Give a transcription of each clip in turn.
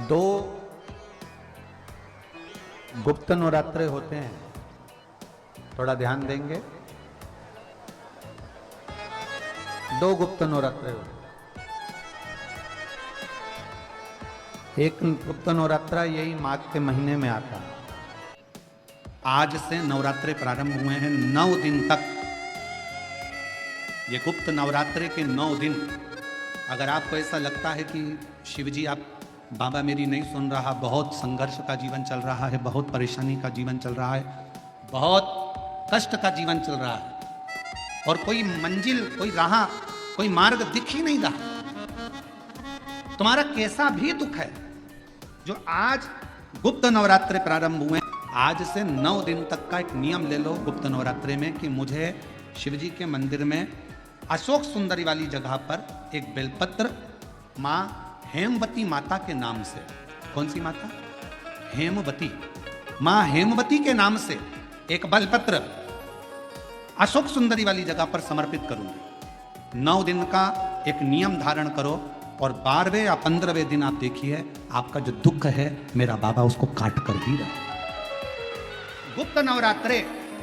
दो गुप्त नवरात्रे होते हैं, थोड़ा ध्यान देंगे। दो गुप्त नवरात्रे होते हैं। एक गुप्त नवरात्रा यही माघ के महीने में आता है। आज से नवरात्रे प्रारंभ हुए हैं, 9 दिन तक। ये गुप्त नवरात्रे के 9 दिन। अगर आपको ऐसा लगता है कि शिवजी आप बाबा मेरी नहीं सुन रहा, बहुत संघर्ष का जीवन चल रहा है, बहुत परेशानी का जीवन चल रहा है, बहुत कष्ट का जीवन चल रहा है और कोई मंजिल, कोई राह, कोई मार्ग दिख ही नहीं रहा, तुम्हारा कैसा भी दुख है, जो आज गुप्त नवरात्रे प्रारंभ हुए, आज से 9 दिन तक का एक नियम ले लो गुप्त नवरात्रे में कि मुझे शिवजी के मंदिर में अशोक सुंदरी वाली जगह पर एक बेलपत्र माँ हेमवती माता के नाम से, कौन सी माता? हेमवती, माँ हेमवती के नाम से एक बेलपत्र अशोक सुंदरी वाली जगह पर समर्पित करूंगी। 9 दिन का एक नियम धारण करो और 12वें या 15वें दिन आप देखिए आपका जो दुख है मेरा बाबा उसको काट कर ही रहा। गुप्त नवरात्रे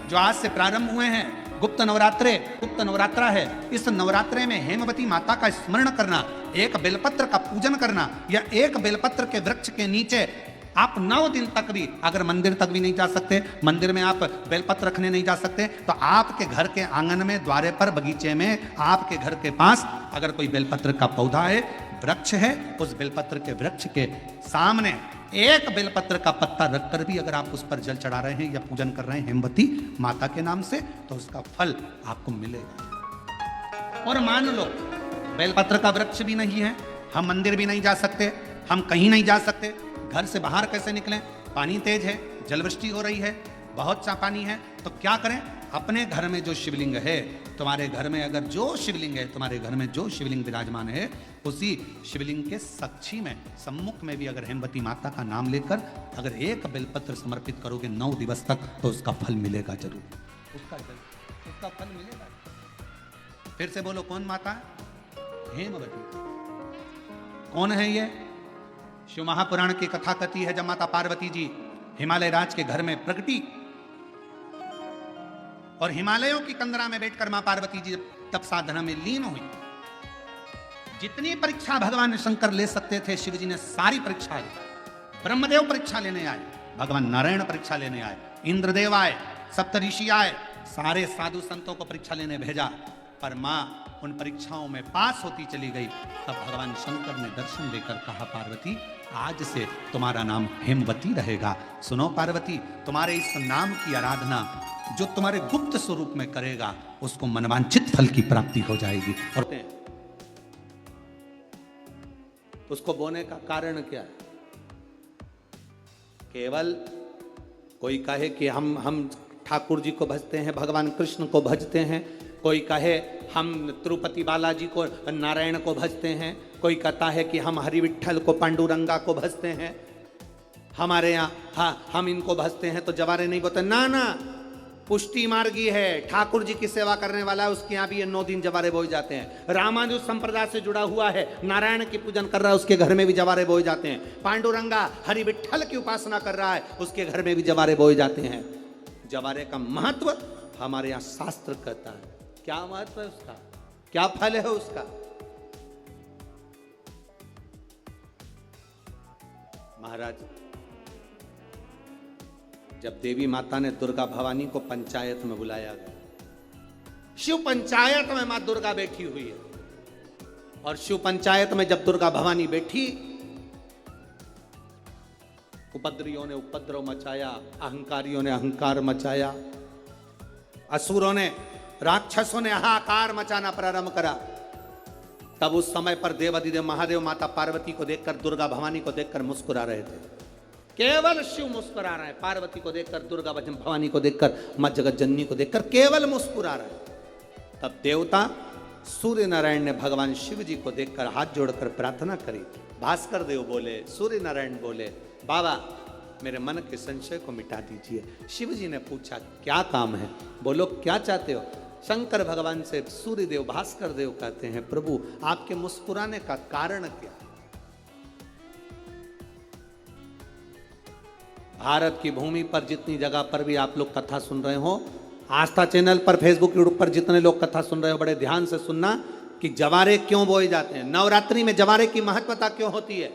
जो आज से प्रारंभ हुए हैं, गुप्त नवरात्रा है। इस नवरात्रे में हेमवती माता का स्मरण करना, एक बेलपत्र का पूजन करना या एक बेलपत्र के वृक्ष के नीचे आप 9 दिन तक भी, अगर मंदिर तक भी नहीं जा सकते, मंदिर में आप बेलपत्र रखने नहीं जा सकते, तो आपके घर के आंगन में, द्वारे पर, बगीचे में, आपके घर के पास अगर कोई बेलपत्र का पौधा है, वृक्ष है, उस बेलपत्र के वृक्ष के सामने एक बेलपत्र का पत्ता रखकर भी अगर आप उस पर जल चढ़ा रहे हैं या पूजन कर रहे हैं हेमवती माता के नाम से, तो उसका फल आपको मिलेगा। और मान लो बेलपत्र का वृक्ष भी नहीं है, हम मंदिर भी नहीं जा सकते, हम कहीं नहीं जा सकते, घर से बाहर कैसे निकलें? पानी तेज है, जलवृष्टि हो रही है, बहुत सा पानी है, तो क्या करें? अपने घर में जो शिवलिंग है, तुम्हारे घर में अगर जो शिवलिंग है, तुम्हारे घर में जो शिवलिंग विराजमान है, उसी शिवलिंग के साक्षी में, सम्मुख में भी अगर हेमवती माता का नाम लेकर अगर एक बेलपत्र समर्पित करोगे 9 दिवस तक, तो उसका फल मिलेगा जरूर, उसका फल मिलेगा। फिर से बोलो, कौन माता है? हेमवती। कौन है ये? शिव महापुराण की कथा कथी है, जब माता पार्वती जी हिमालय राज के घर में प्रकटी और हिमालयों की कंदरा में बैठकर मां पार्वती जी तप साधना में लीन हुई। जितनी परीक्षा भगवान शंकर ले सकते थे, शिवजी ने सारी परीक्षा ली। ब्रह्मदेव परीक्षा लेने आए, भगवान नारायण परीक्षा लेने आए, इंद्रदेव आए, सप्तऋषि आए, सारे साधु संतों को परीक्षा लेने भेजा, पर मां उन परीक्षाओं में पास होती चली गई। तब भगवान शंकर ने दर्शन देकर कहा, पार्वती आज से तुम्हारा नाम हेमवती रहेगा। सुनो पार्वती, तुम्हारे इस नाम की आराधना जो तुम्हारे गुप्त स्वरूप में करेगा, उसको मनवांछित फल की प्राप्ति हो जाएगी। और उसको बोने का कारण क्या है? केवल कोई कहे कि हम ठाकुर जी को भजते हैं, भगवान कृष्ण को भजते हैं, कोई कहे हम तिरुपति बालाजी को, नारायण को भजते हैं, कोई कहता है कि हम हरि विट्ठल को, पांडुरंगा को भजते हैं, हमारे यहाँ हाँ हम इनको भजते हैं, तो जवारे नहीं बोलते। ना ना, पुष्टि मार्गी है, ठाकुर जी की सेवा करने वाला है, उसके यहाँ भी ये 9 दिन जवारे बोए जाते हैं। रामानुज संप्रदाय से जुड़ा हुआ है, नारायण की पूजन कर रहा है, उसके घर में भी जवारे बोए जाते हैं। पांडुरंगा हरि विट्ठल की उपासना कर रहा है, उसके घर में भी जवारे बोए जाते हैं। जवारे का महत्व हमारे यहाँ शास्त्र कहता है। क्या महत्व है उसका? क्या फल है उसका? महाराज, जब देवी माता ने दुर्गा भवानी को पंचायत में बुलाया गया, शिव पंचायत में मां दुर्गा बैठी हुई है, और शिव पंचायत में जब दुर्गा भवानी बैठी, उपद्रवियों ने उपद्रव मचाया, अहंकारियों ने अहंकार मचाया, असुरों ने, राक्षसों ने हाहाकार मचाना प्रारंभ करा। तब उस समय पर देवाधिदेव महादेव माता पार्वती को देखकर, दुर्गा भवानी को देखकर मुस्कुरा रहे थे। केवल शिव मुस्कुरा रहे हैं, पार्वती को देखकर, दुर्गा भवानी को देखकर, मां जगत जननी को देखकर केवल मुस्कुरा रहे हैं। तब देवता सूर्य नारायण ने भगवान शिव जी को देखकर हाथ जोड़कर प्रार्थना करी। भास्कर देव बोले, सूर्य नारायण बोले, बाबा मेरे मन के संशय को मिटा दीजिए। शिव जी ने पूछा, क्या काम है? बोलो, क्या चाहते हो? शंकर भगवान से सूर्य देव, भास्कर देव कहते हैं, प्रभु आपके मुस्कुराने का कारण क्या? भारत की भूमि पर जितनी जगह पर भी आप लोग कथा सुन रहे हो, आस्था चैनल पर, फेसबुक, यूट्यूब पर जितने लोग कथा सुन रहे हो, बड़े ध्यान से सुनना कि जवारे क्यों बोए जाते हैं। नवरात्रि में जवारे की महत्वता क्यों होती है,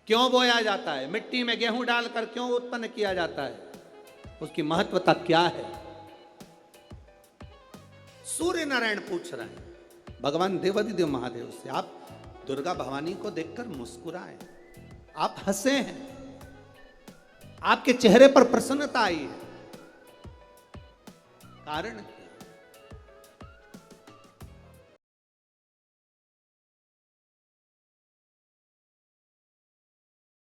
क्यों बोया जाता है, मिट्टी में गेहूं डालकर क्यों उत्पन्न किया जाता है, उसकी महत्वता क्या है। सूर्य नारायण पूछ रहे हैं भगवान देवादिदेव महादेव से, आप दुर्गा भवानी को देखकर मुस्कुराए, आप हंसे हैं, आपके चेहरे पर प्रसन्नता आई है। कारण